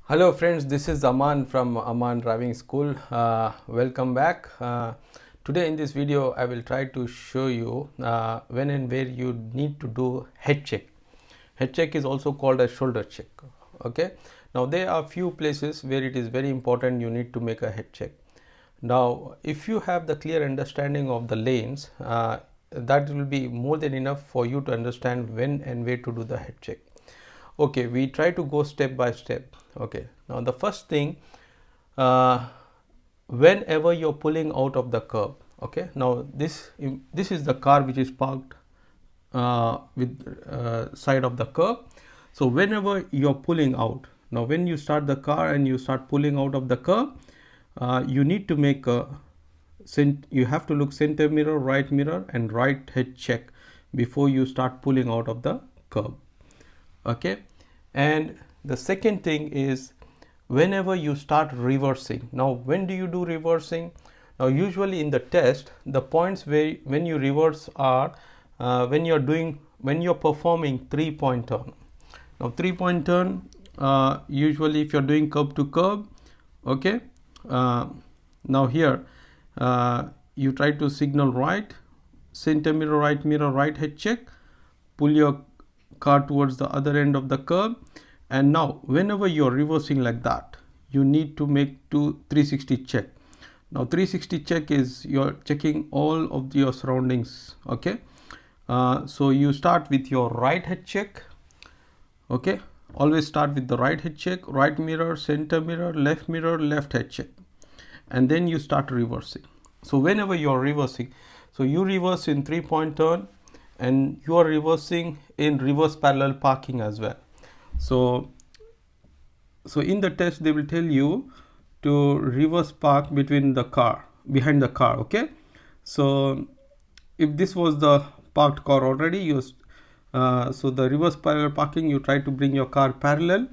Hello friends, this is Aman from Aman Driving School. Welcome back. Today in this video I will try to show you when and where you need to do head check. Head check is also called a shoulder check. Okay. Now there are few places where it is very important you need to make a head check. Now if you have the clear understanding of the lanes, that will be more than enough for you to understand when and where to do the head check. Okay, we try to go step by step. Okay, now the first thing, uh, whenever you're pulling out of the curb, okay, now this is the car which is parked with side of the curb. So whenever you're pulling out, now when you start the car and you start pulling out of the curb, you need to make a you have to look center mirror, right mirror and right head check before you start pulling out of the curb. Okay, and the second thing is whenever you start reversing. Now when do you do reversing? Now usually in the test the points where when you reverse are when you're performing 3-point turn. Now 3-point turn, usually if you're doing curb to curb, okay, now here you try to signal right, center mirror, right head check, pull your car towards the other end of the curb, and now whenever you're reversing like that you need to make 360 check. Now 360 check is you're checking all of your surroundings. Okay, so you start with your right head check. Okay, always start with the right head check, right mirror, center mirror, left head check, and then you start reversing. So whenever you're reversing, so you reverse in 3-point turn and you are reversing in reverse parallel parking as well. So in the test they will tell you to reverse park between the car, behind the car. Okay, so if this was the parked car already, so the reverse parallel parking, you try to bring your car parallel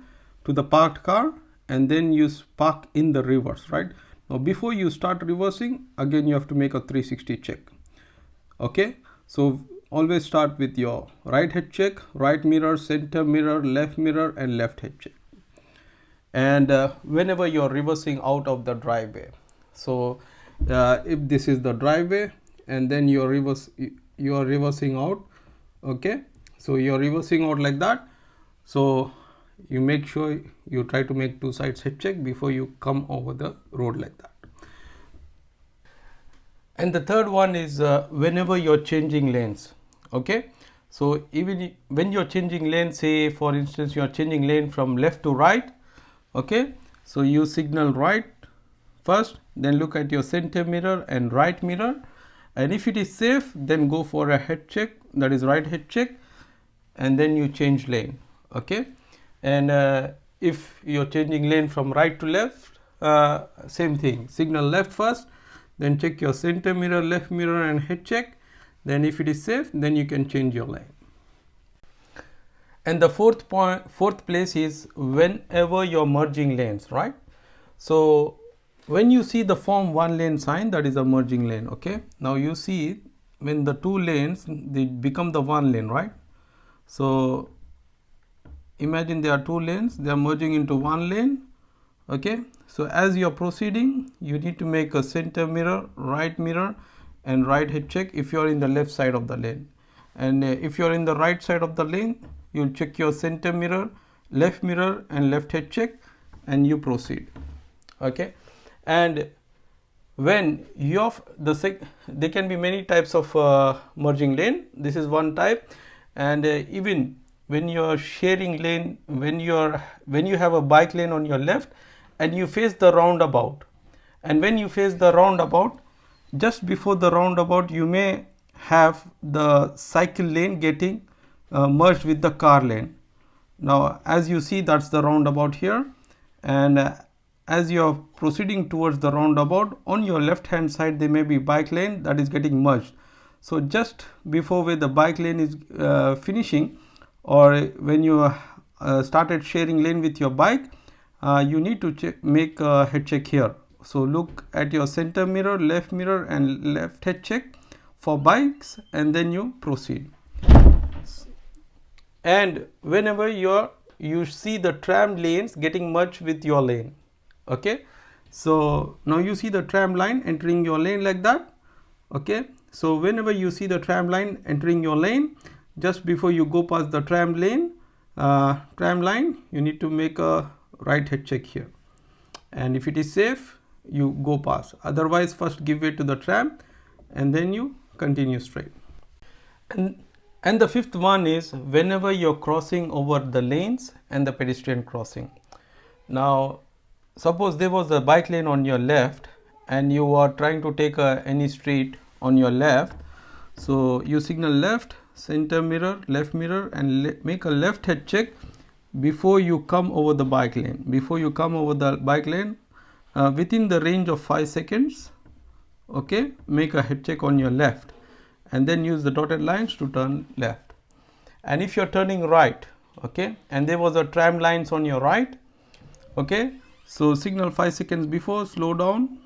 to the parked car and then you park in the reverse. Right now before you start reversing, again you have to make a 360 check. Okay, so always start with your right head check, right mirror, center mirror, and left head check. And whenever you're reversing out of the driveway, so if this is the driveway and then you are reversing out. Okay, so you're reversing out like that, so you make sure you try to make 2 sides head check before you come over the road like that. And the third one is whenever you're changing lanes. Okay, so even when you're changing lane, say for instance you're changing lane from left to right. Okay, so you signal right first, then look at your center mirror and right mirror, and if it is safe then go for a head check, that is right head check, and then you change lane. Okay, and if you're changing lane from right to left, same thing, signal left first, then check your center mirror, left mirror and head check, then if it is safe then you can change your lane. And the fourth place is whenever you're merging lanes. Right, so when you see the form 1 lane sign, that is a merging lane. Okay, now you see when the 2 lanes they become the 1 lane. Right, so imagine there are 2 lanes, they are merging into 1 lane. Okay, so as you are proceeding you need to make a center mirror, right mirror and right head check if you are in the left side of the lane, and if you are in the right side of the lane you'll check your center mirror, left mirror and left head check, and you proceed. Okay, and when you have there can be many types of merging lane. This is one type, and even when you are sharing lane, when you have a bike lane on your left and you face the roundabout, and when you face the roundabout, just before the roundabout you may have the cycle lane getting merged with the car lane. Now as you see, that's the roundabout here, and as you are proceeding towards the roundabout, on your left hand side there may be bike lane that is getting merged. So just before where the bike lane is finishing, or when you started sharing lane with your bike, you need to make a head check here. So look at your center mirror, left mirror and left head check for bikes, and then you proceed. And whenever you're you see the tram lanes getting merged with your lane. Okay, so now you see the tram line entering your lane like that. Okay, so whenever you see the tram line entering your lane, just before you go past the tram line, you need to make a right head check here, and if it is safe, you go past. Otherwise, first give way to the tram and then you continue straight. And the fifth one is whenever you're crossing over the lanes and the pedestrian crossing. Now suppose there was a bike lane on your left and you are trying to take any street on your left, so you signal left, center mirror, left mirror, and make a left head check before you come over the bike lane. Before you come over the bike lane, within the range of 5 seconds, okay, make a head check on your left and then use the dotted lines to turn left. And if you're turning right, okay, and there was a tram lines on your right, okay, so signal 5 seconds before, slow down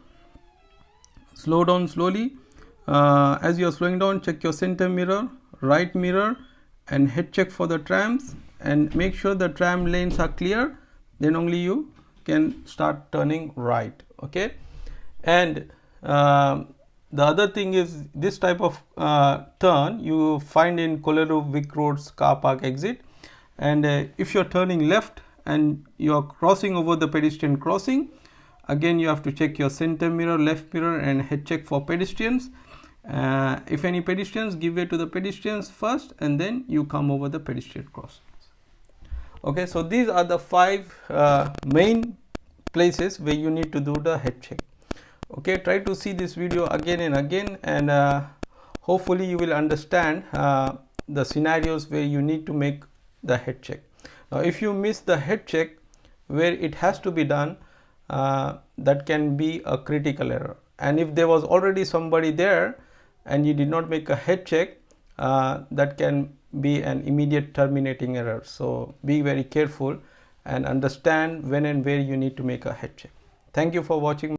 slowly. As you are slowing down, check your center mirror, right mirror, and head check for the trams, and make sure the tram lanes are clear, then only you can start turning right. Okay, and the other thing is this type of turn you find in Kollerup Vic Road's car park exit, and if you're turning left and you're crossing over the pedestrian crossing, again you have to check your center mirror, left mirror, and head check for pedestrians. If any pedestrians, give way to the pedestrians first and then you come over the pedestrian crossings. Okay, so these are the 5 main places where you need to do the head check. Okay, try to see this video again and again, and hopefully you will understand the scenarios where you need to make the head check. Now if you miss the head check where it has to be done, that can be a critical error, and if there was already somebody there and you did not make a head check, that can be an immediate terminating error. So be very careful and understand when and where you need to make a head check. Thank you for watching.